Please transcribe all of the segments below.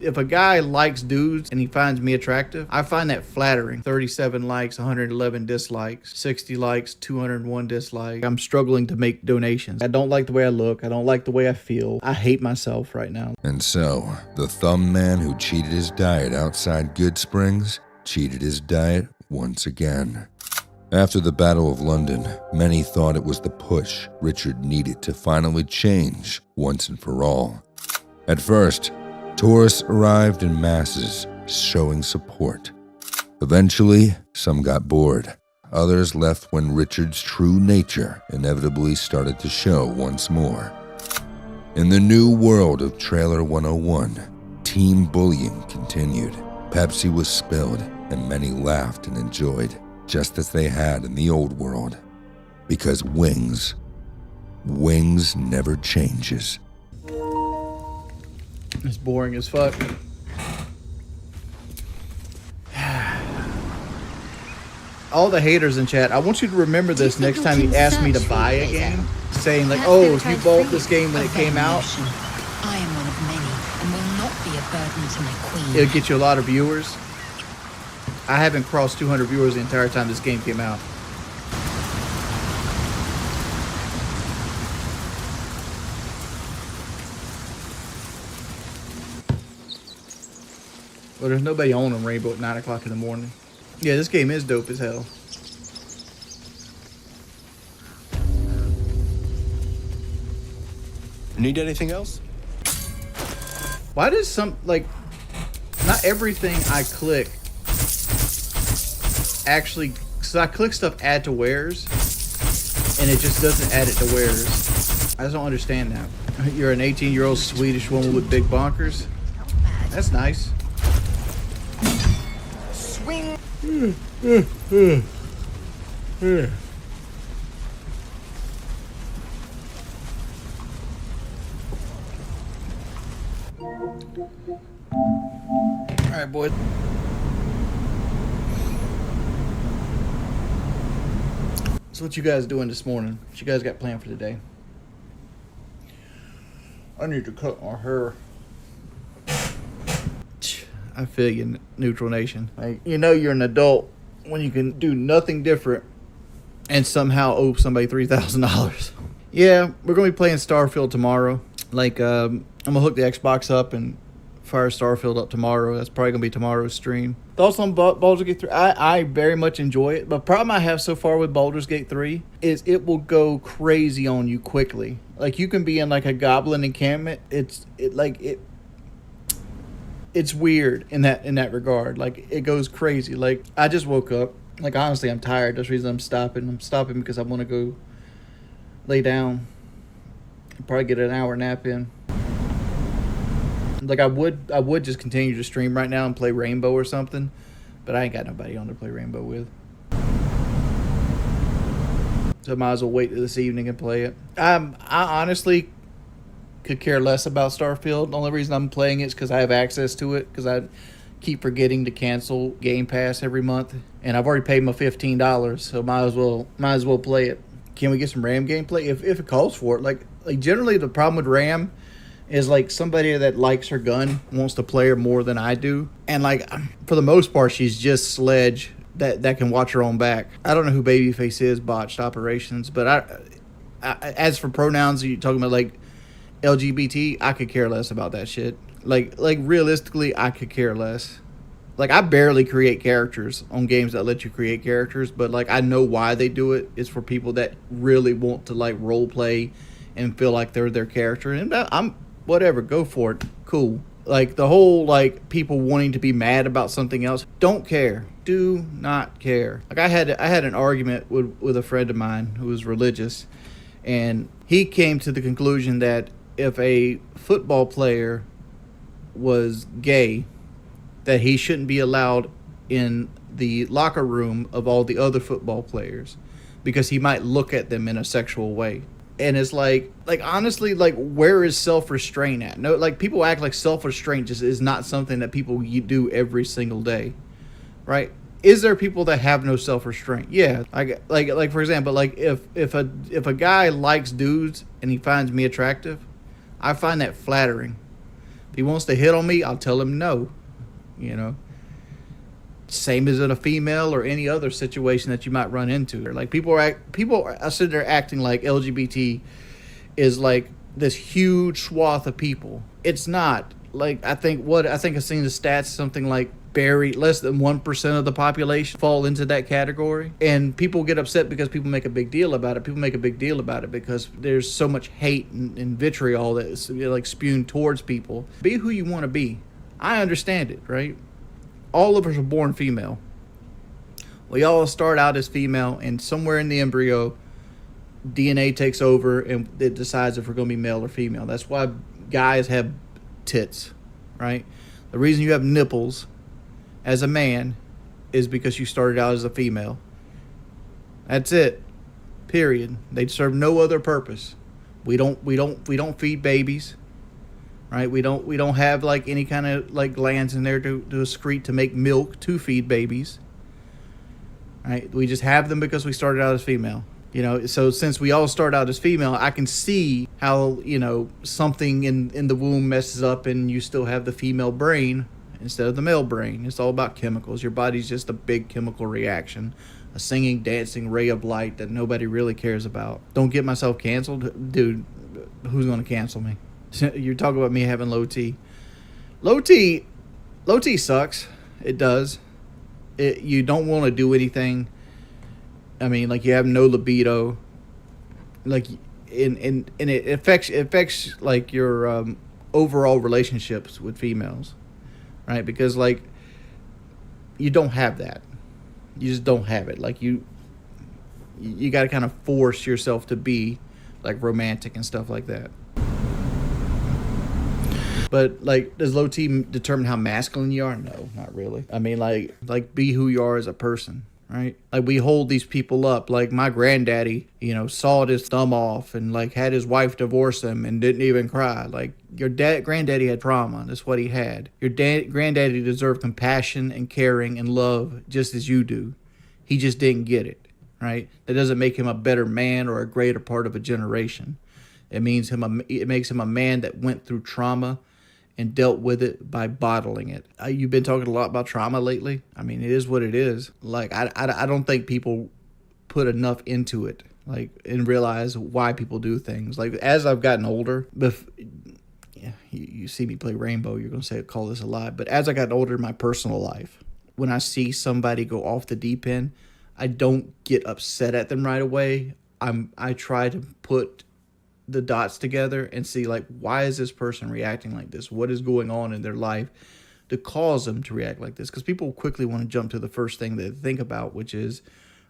If a guy likes dudes and he finds me attractive, I find that flattering. 37 likes, 111 dislikes, 60 likes, 201 dislikes. I'm struggling to make donations. I don't like the way I look. I don't like the way I feel. I hate myself right now. And so, the thumb man who cheated his diet outside Good Springs cheated his diet once again. After the Battle of London, many thought it was the push Richard needed to finally change once and for all. At first, tourists arrived in masses, showing support. Eventually, some got bored. Others left when Richard's true nature inevitably started to show once more. In the new world of Trailer 101, team bullying continued. Pepsi was spilled, and many laughed and enjoyed, just as they had in the old world. Because Wings never changes. It's boring as fuck. All the haters in chat, I want you to remember this next time you ask me to buy a game, saying like, oh, if you bought this game when it came out, I am one of many and will not be a burden to my queen. it'll get you a lot of viewers. I haven't crossed 200 viewers the entire time this game came out. Well, there's nobody on Rainbow at 9 o'clock in the morning. Yeah, this game is dope as hell. Need anything else? Why does not everything I click actually, because I click stuff add to wares, and it just doesn't add it to wares. I just don't understand that. You're an 18-year-old Swedish woman with big bonkers. That's nice. Swing. All right, boys. So what you guys doing this morning? What you guys got planned for today? I need to cut my hair. I feel you, Neutral Nation. Like, you know you're an adult when you can do nothing different and somehow owe somebody $3,000. Yeah, we're going to be playing Starfield tomorrow. Like, I'm going to hook the Xbox up and fire Starfield up tomorrow. That's probably going to be tomorrow's stream. Thoughts on Baldur's Gate 3? I very much enjoy it. But the problem I have so far with Baldur's Gate 3 is it will go crazy on you quickly. Like, you can be in, like, a goblin encampment. It's weird in that regard. Like, it goes crazy. Like, I just woke up. Like, honestly, I'm tired. That's the reason I'm stopping. I'm stopping because I want to go lay down and probably get an hour nap in. Like, I would just continue to stream right now and play Rainbow or something, but I ain't got nobody on to play Rainbow with. So I might as well wait till this evening and play it. I honestly could care less about Starfield. The only reason I'm playing it is because I have access to it, because I keep forgetting to cancel Game Pass every month, and I've already paid my $15, so might as well play it. Can we get some RAM gameplay if it calls for it? Like generally the problem with RAM is like somebody that likes her gun wants to play her more than I do, and like for the most part she's just Sledge that can watch her own back. I don't know who Babyface is, Botched Operations, but I as for pronouns, you talking about like LGBT, I could care less about that shit. Like realistically, I could care less. Like, I barely create characters on games that let you create characters, but like I know why they do it. It's for people that really want to like role play and feel like they're their character. And I'm whatever, go for it. Cool. Like the whole like people wanting to be mad about something else, don't care. Do not care. Like I had an argument with a friend of mine who was religious, and he came to the conclusion that if a football player was gay, that he shouldn't be allowed in the locker room of all the other football players because he might look at them in a sexual way. And it's like honestly, like, where is self-restraint at? No, like, people act like self-restraint just is not something that people you do every single day, right? Is there people that have no self-restraint? Yeah. Like for example, like if a guy likes dudes and he finds me attractive, I find that flattering. he wants to hit on me, I'll tell him no. You know, same as in a female or any other situation that you might run into. Like people are sitting there acting like LGBT is like this huge swath of people. It's not. Like I think I've seen the stats, something like less than 1% of the population fall into that category, and people get upset because people make a big deal about it. People make a big deal about it because there's so much hate and vitriol that's like spewed towards people. Be who you want to be. I understand it, right? All of us are born female. We all start out as female, and somewhere in the embryo, DNA takes over and it decides if we're going to be male or female. That's why guys have tits, right? The reason you have nipples as a man is because you started out as a female. That's it. Period. They serve no other purpose. We don't feed babies, right? We don't have like any kind of like glands in there to excrete to make milk to feed babies. Right? We just have them because we started out as female. You know, so since we all start out as female, I can see how, you know, something in the womb messes up and you still have the female brain instead of the male brain. It's all about chemicals. Your body's just a big chemical reaction, a singing, dancing ray of light that nobody really cares about. Don't get myself canceled. Dude, who's going to cancel me? You're talking about me having low T. Low T sucks. It does. You don't want to do anything. I mean, like, you have no libido. Like, and it affects like your overall relationships with females, right? Because like you don't have that. You just don't have it. Like you got to kind of force yourself to be like romantic and stuff like that. But like, does low T determine how masculine you are? No, not really. I mean, like be who you are as a person. Right? Like, we hold these people up. Like, my granddaddy, you know, sawed his thumb off and, like, had his wife divorce him and didn't even cry. Like, your granddaddy had trauma. That's what he had. Your granddaddy deserved compassion and caring and love just as you do. He just didn't get it, right? That doesn't make him a better man or a greater part of a generation. It makes him a man that went through trauma and dealt with it by bottling it. You've been talking a lot about trauma lately. I mean, it is what it is. Like, I don't think people put enough into it, like, and realize why people do things. Like, as I've gotten older, you see me play Rainbow, you're going to call this a lie. But as I got older in my personal life, when I see somebody go off the deep end, I don't get upset at them right away. I try to put the dots together and see, like, why is this person reacting like this? What is going on in their life to cause them to react like this? Because people quickly want to jump to the first thing they think about, which is,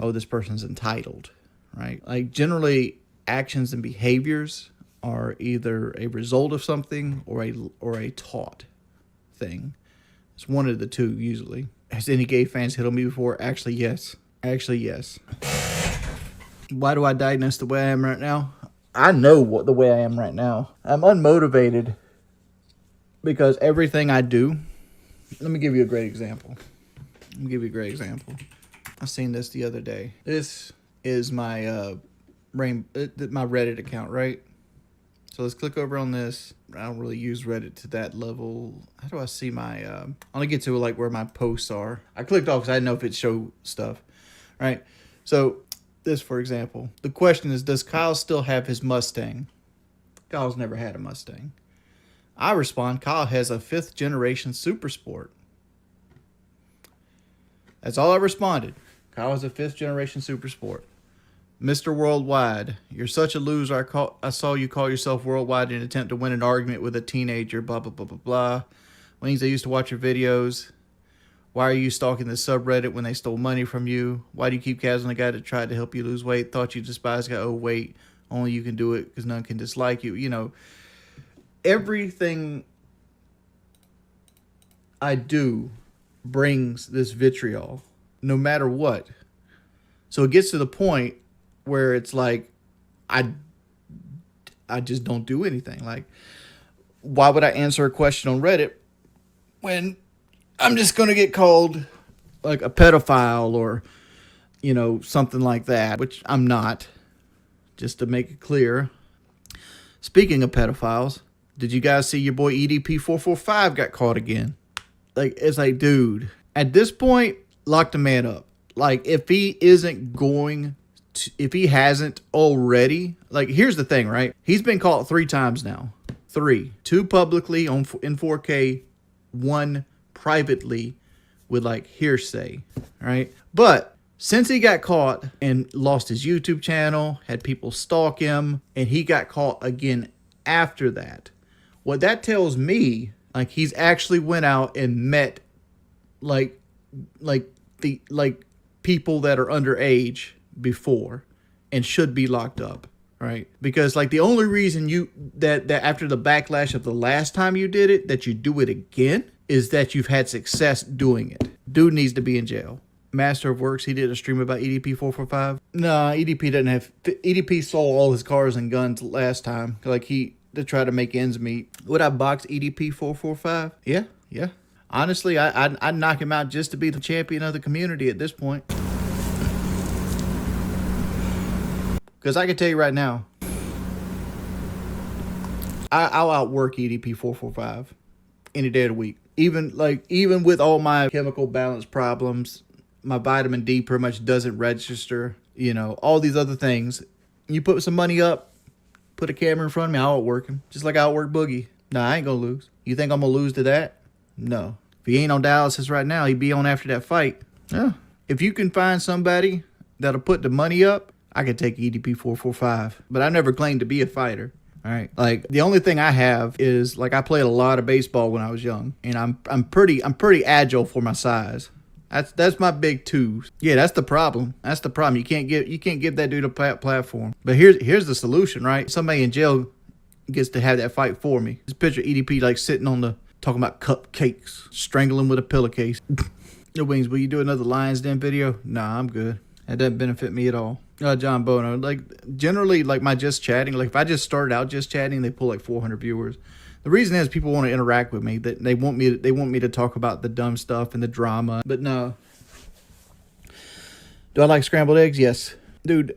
oh, this person's entitled, right? Like, generally, actions and behaviors are either a result of something or a taught thing. It's one of the two, usually. Has any gay fans hit on me before? Actually, yes. Why do I diagnose the way I am right now? I know the way I am right now. I'm unmotivated because everything I do. Let me give you a great example. I seen this the other day. This is my my Reddit account, right? So let's click over on this. I don't really use Reddit to that level. How do I see my? I'm gonna get to like where my posts are. I clicked off because I didn't know if it showed stuff, right? So. This, for example, the question is, does Kyle still have his Mustang? Kyle's never had a Mustang. I respond, Kyle has a 5th generation Super Sport. That's all I responded. Kyle has a 5th generation Super Sport. Mr. Worldwide, you're such a loser. I saw you call yourself Worldwide in an attempt to win an argument with a teenager, blah, blah, blah, blah, blah. Wings, I used to watch your videos. Why are you stalking the subreddit when they stole money from you? Why do you keep casualing a guy that tried to help you lose weight? Thought you despised guy. Oh, wait. Only you can do it because none can dislike you. You know, everything I do brings this vitriol, no matter what. So it gets to the point where it's like, I just don't do anything. Like, why would I answer a question on Reddit when I'm just going to get called like a pedophile or, you know, something like that, which I'm not, just to make it clear. Speaking of pedophiles, Did you guys see your boy EDP445 got caught again? Like, it's like, dude, at this point, lock the man up. Like, if he isn't going to, if he hasn't already, like, here's the thing, right? He's been caught 3 times now. 3. 2 publicly in 4K, 1 privately with like hearsay, right? But since he got caught and lost his YouTube channel, had people stalk him, and he got caught again after that, what that tells me, like, he's actually went out and met like people that are underage before and should be locked up, right? Because like the only reason that after the backlash of the last time you did it, that you do it again, is that you've had success doing it. Dude needs to be in jail. Master of Works, he did a stream about EDP445. Nah, EDP doesn't have... EDP sold all his cars and guns last time. Like, to try to make ends meet. Would I box EDP445? Yeah. Honestly, I'd knock him out just to be the champion of the community at this point. Because I can tell you right now, I'll outwork EDP445 any day of the week. Even with all my chemical balance problems, my vitamin D pretty much doesn't register, all these other things. You put some money up, put a camera in front of me, I'll outwork him. Just like I outwork Boogie. Nah, I ain't gonna lose. You think I'm gonna lose to that? No. If he ain't on dialysis right now, he'd be on after that fight. Yeah. If you can find somebody that'll put the money up, I could take EDP445. But I never claimed to be a fighter. All right. Like, the only thing I have is, like, I played a lot of baseball when I was young, and I'm pretty agile for my size. That's my big 2. Yeah, that's the problem. That's the problem. You can't give that dude a platform. But here's the solution, right? Somebody in jail gets to have that fight for me. Just picture EDP like sitting on talking about cupcakes, strangling with a pillowcase. No Wings, will you do another Lions Den video? Nah, I'm good. That doesn't benefit me at all. John Bono, like, generally, like, my just chatting, like, if I just started out just chatting, they pull like 400 viewers. The reason is people want to interact with me. That they want me to talk about the dumb stuff and the drama. But no. Do I like scrambled eggs? Yes. Dude,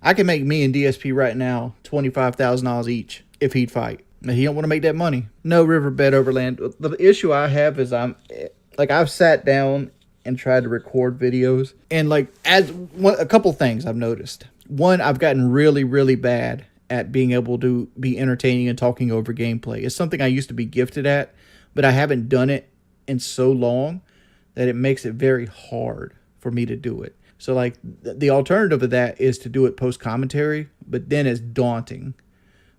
I can make me and DSP right now $25,000 each if he'd fight. Now, he don't want to make that money. No, Riverbed Overland. The issue I have is I've sat down and tried to record videos, and like, a couple things I've noticed. One, I've gotten really, really bad at being able to be entertaining and talking over gameplay. It's something I used to be gifted at, but I haven't done it in so long that it makes it very hard for me to do it. So like, the alternative of that is to do it post commentary, but then it's daunting.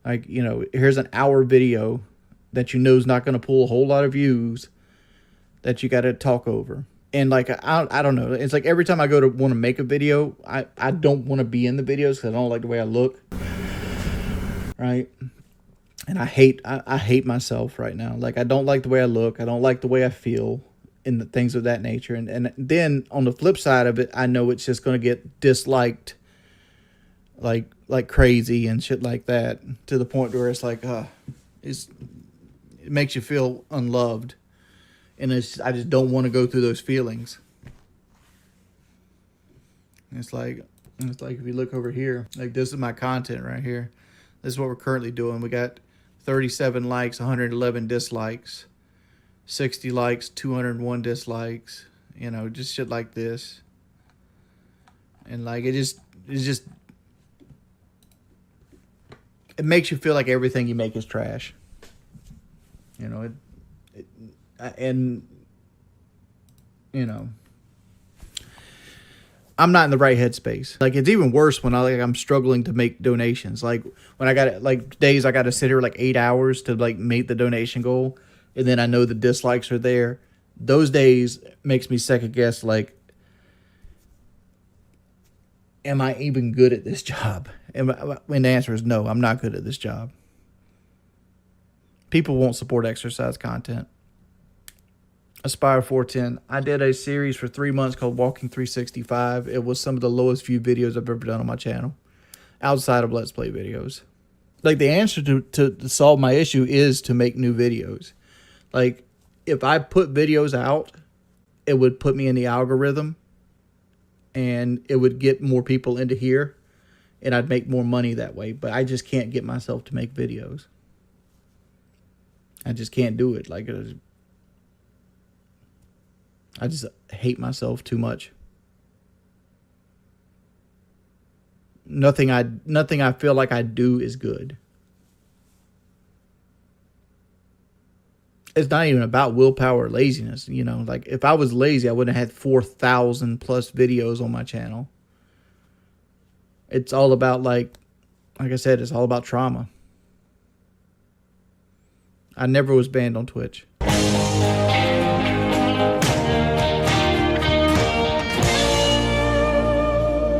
Like, here's an hour video that is not going to pull a whole lot of views that you got to talk over. And like, I don't know. It's like every time I go to want to make a video, I don't want to be in the videos because I don't like the way I look. Right? And I hate myself right now. Like, I don't like the way I look. I don't like the way I feel and the things of that nature. And then on the flip side of it, I know it's just going to get disliked like crazy and shit like that, to the point where it's like, it makes you feel unloved. And I just don't want to go through those feelings. It's like if you look over here, like, this is my content right here. This is what we're currently doing. We got 37 likes, 111 dislikes, 60 likes, 201 dislikes, just shit like this. And like, it makes you feel like everything you make is trash. I'm not in the right headspace. Like, it's even worse when I'm struggling to make donations. Like, when I got like days I got to sit here like 8 hours to like make the donation goal, and then I know the dislikes are there. Those days makes me second guess, like, am I even good at this job? And the answer is no, I'm not good at this job. People won't support exercise content. Aspire 410. I did a series for 3 months called Walking 365. It was some of the lowest viewed videos I've ever done on my channel, outside of Let's Play videos. Like, the answer to solve my issue is to make new videos. Like, if I put videos out, it would put me in the algorithm, and it would get more people into here, and I'd make more money that way. But I just can't get myself to make videos. I just can't do it. Like, I just hate myself too much. Nothing I feel like I do is good. It's not even about willpower or laziness. You know, like if I was lazy, I wouldn't have had 4,000 plus videos on my channel. It's all about like I said, it's all about trauma. I never was banned on Twitch.